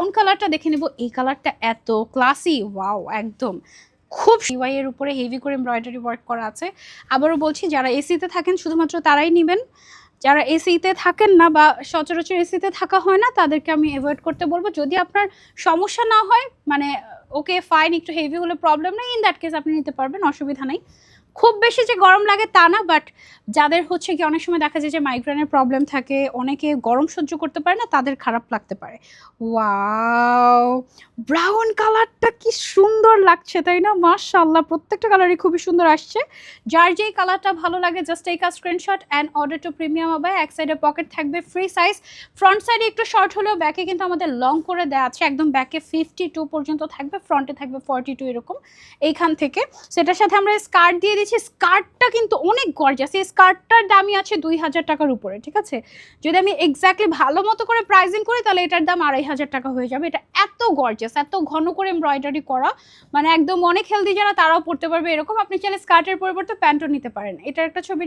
Brown কালারটা দেখে নেব। এই কালারটা এত ক্লাসি, ওয়াও, একদম খুব সিওয়াই এর উপরে হেভি করে এমব্রয়ডারি ওয়ার্ক করা আছে। আবারও বলছি, যারা এসিতে থাকেন শুধুমাত্র তারাই নেবেন, যারা এসিতে থাকেন না বা সচরাচর এসিতে থাকা হয় না তাদেরকে আমি অ্যাভয়েড করতে বলবো। যদি আপনার সমস্যা না হয়, মানে ওকে ফাইন, একটু হেভি হলে প্রবলেম নেই, ইন দ্যাট কেস আপনি নিতে পারবেন, অসুবিধা নেই। খুব বেশি যে গরম লাগে তা না, বাট যাদের হচ্ছে কি অনেক সময় দেখা যায় যে মাইগ্রেনের প্রবলেম থাকে, অনেকে গরম সহ্য করতে পারে না, তাদের খারাপ লাগতে পারে। ওয়াও, ব্রাউন কালারটা কি সুন্দর লাগছে তাই না? মাশাআল্লাহ, প্রত্যেকটা কালারই খুবই সুন্দর আসছে। যার যেই কালারটা ভালো লাগে just take a screenshot and order to premium আবায়া। এক সাইডে পকেট থাকবে ফ্রি সাইজ, ফ্রন্ট সাইডে একটু শর্ট হলেও ব্যাকে কিন্তু আমাদের লং করে দেওয়া আছে, একদম ব্যাকে 52 পর্যন্ত থাকবে, ফ্রন্টে থাকবে 42 এরকম এইখান থেকে। সেটার সাথে আমরা স্কার্ট দিয়ে দিচ্ছি। স্কার্টটা কিন্তু অনেক গর্জিয়াস, এই স্কার্টটার দামই আছে 2000 টাকার উপরে, ঠিক আছে? যদি আমি এক্স্যাক্টলি ভালো মতো করে প্রাইজিং করি তাহলে এটার দাম 2500 টাকা হয়ে যাবে। এটা এত গর্জিয়াস, এত ঘন করে এমব্রয়ডারি করা, মানে একদম অনেক হেলদি যারা তারাও পড়তে পারবে এরকম। আপনি চাইলে স্কার্টের পরিবর্তে প্যান্টও নিতে পারেন। এটার একটা ছবি